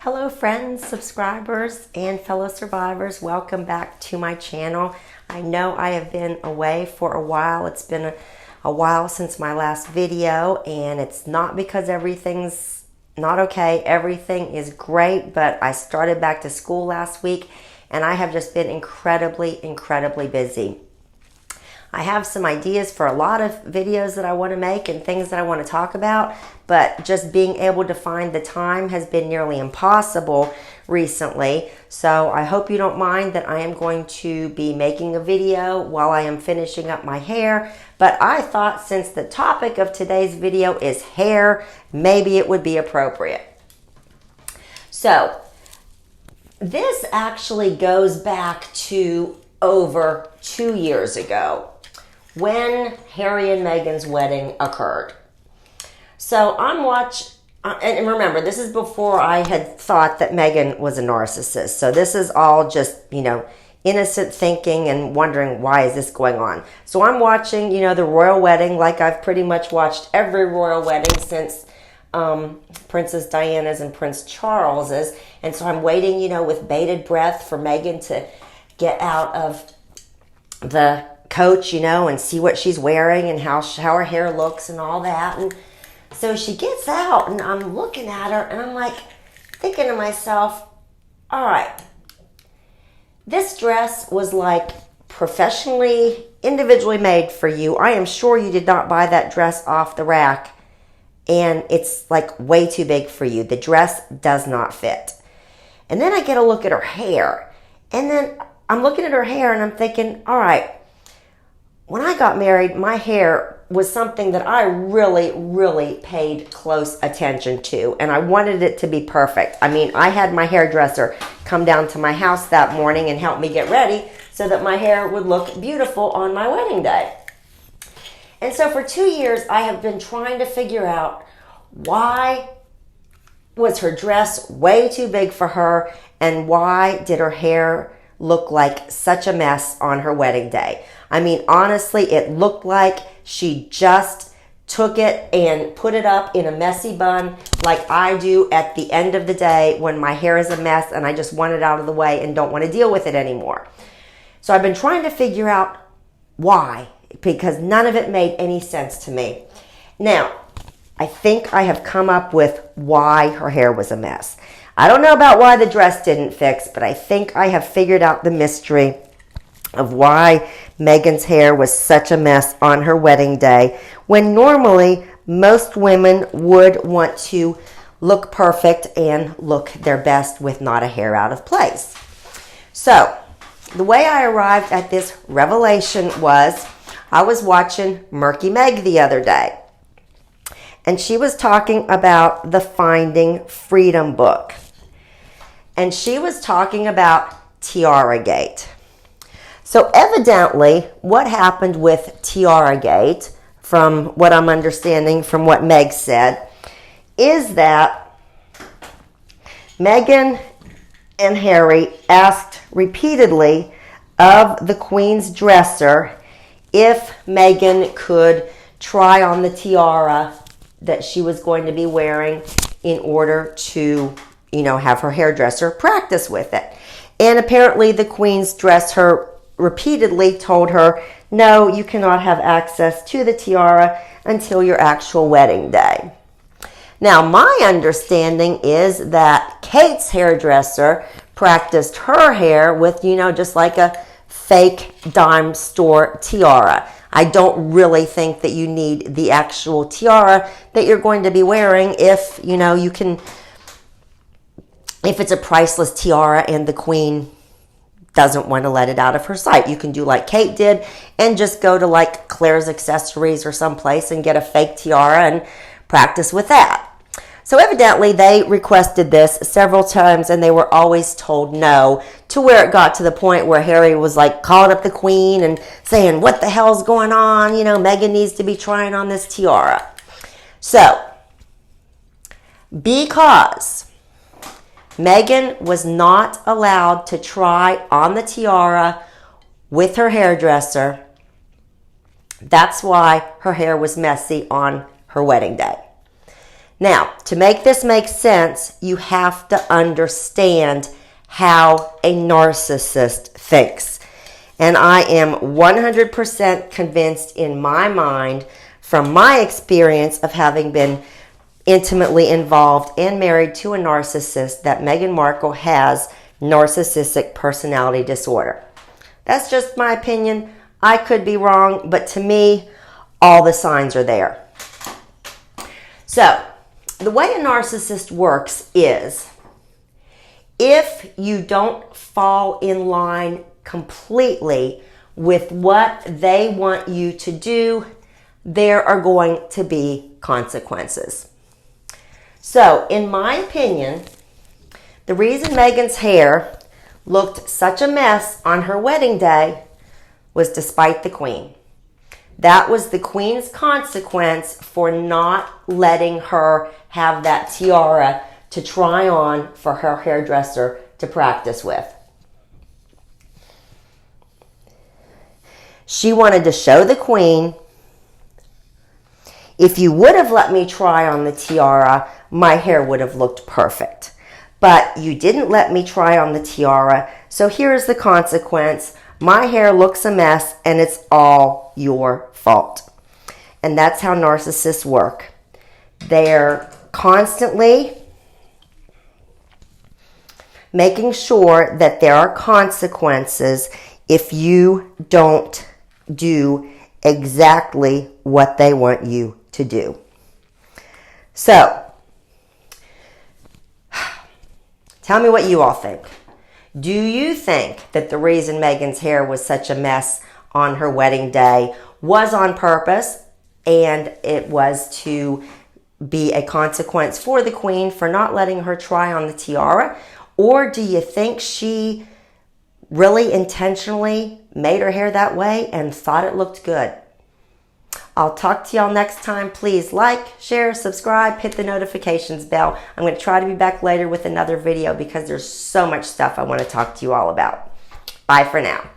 Hello friends, subscribers, and fellow survivors. Welcome back to my channel. I know I have been away for a while. It's been a while since my last video, and it's not because everything's not okay. Everything is great, but I started back to school last week, and I have just been incredibly busy. I have some ideas for a lot of videos that I want to make and things that I want to talk about, but just being able to find the time has been nearly impossible recently. So I hope you don't mind that I am going to be making a video while I am finishing up my hair. But I thought since the topic of today's video is hair, maybe it would be appropriate. So this actually goes back to over 2 years ago, when Harry and Meghan's wedding occurred. So I'm and remember, this is before I had thought that Meghan was a narcissist. So this is all just, innocent thinking and wondering, why is this going on? So I'm watching, the royal wedding like I've pretty much watched every royal wedding since Princess Diana's and Prince Charles's. And so I'm waiting, with bated breath for Meghan to get out of the coach, and see what she's wearing and how her hair looks and all that. And so she gets out, and I'm looking at her, and I'm like thinking to myself, all right, this dress was like professionally, individually made for you. I am sure you did not buy that dress off the rack, and it's like way too big for you. The dress does not fit. And then I get a look at her hair, and then I'm looking at her hair, and I'm thinking, all right, when I got married, my hair was something that I really paid close attention to, and I wanted it to be perfect. I mean, I had my hairdresser come down to my house that morning and help me get ready so that my hair would look beautiful on my wedding day. And so for 2 years, I have been trying to figure out, why was her dress way too big for her, and why did her hair look like such a mess on her wedding day? I mean, honestly, it looked like she just took it and put it up in a messy bun like I do at the end of the day when my hair is a mess and I just want it out of the way and don't want to deal with it anymore. So I've been trying to figure out why, because none of it made any sense to me. Now, I think I have come up with why her hair was a mess. I don't know about why the dress didn't fix, but I think I have figured out the mystery of why Meghan's hair was such a mess on her wedding day, when normally most women would want to look perfect and look their best with not a hair out of place. So the way I arrived at this revelation was, I was watching Murky Meg the other day, and she was talking about the Finding Freedom book. And she was talking about Tiara Gate. So evidently, what happened with Tiara Gate, from what I'm understanding from what Meg said, is that Meghan and Harry asked repeatedly of the Queen's dresser if Meghan could try on the tiara that she was going to be wearing in order to, have her hairdresser practice with it. And apparently the Queen's dresser repeatedly told her, no, you cannot have access to the tiara until your actual wedding day. Now, my understanding is that Kate's hairdresser practiced her hair with, just like a fake dime store tiara. I don't really think that you need the actual tiara that you're going to be wearing if, if it's a priceless tiara and the Queen doesn't want to let it out of her sight. You can do like Kate did and just go to like Claire's Accessories or someplace and get a fake tiara and practice with that. So evidently they requested this several times and they were always told no, to where it got to the point where Harry was like calling up the Queen and saying, what the hell's going on? Meghan needs to be trying on this tiara. So, because Meghan was not allowed to try on the tiara with her hairdresser, that's why her hair was messy on her wedding day. Now, to make this make sense, you have to understand how a narcissist thinks. And I am 100% convinced in my mind, from my experience of having been intimately involved and married to a narcissist, that Meghan Markle has narcissistic personality disorder. That's just my opinion. I could be wrong, but to me, all the signs are there. So, the way a narcissist works is, if you don't fall in line completely with what they want you to do, there are going to be consequences. So, in my opinion, the reason Meghan's hair looked such a mess on her wedding day was despite the Queen. That was the Queen's consequence for not letting her have that tiara to try on for her hairdresser to practice with. She wanted to show the Queen, if you would have let me try on the tiara, my hair would have looked perfect. But you didn't let me try on the tiara, so here's the consequence. My hair looks a mess, and it's all your fault. And that's how narcissists work. They're constantly making sure that there are consequences if you don't do exactly what they want you to do. So, tell me what you all think. Do you think that the reason Meghan's hair was such a mess on her wedding day was on purpose, and it was to be a consequence for the Queen for not letting her try on the tiara? Or do you think she really intentionally made her hair that way and thought it looked good? I'll talk to y'all next time. Please like, share, subscribe, hit the notifications bell. I'm going to try to be back later with another video because there's so much stuff I want to talk to you all about. Bye for now.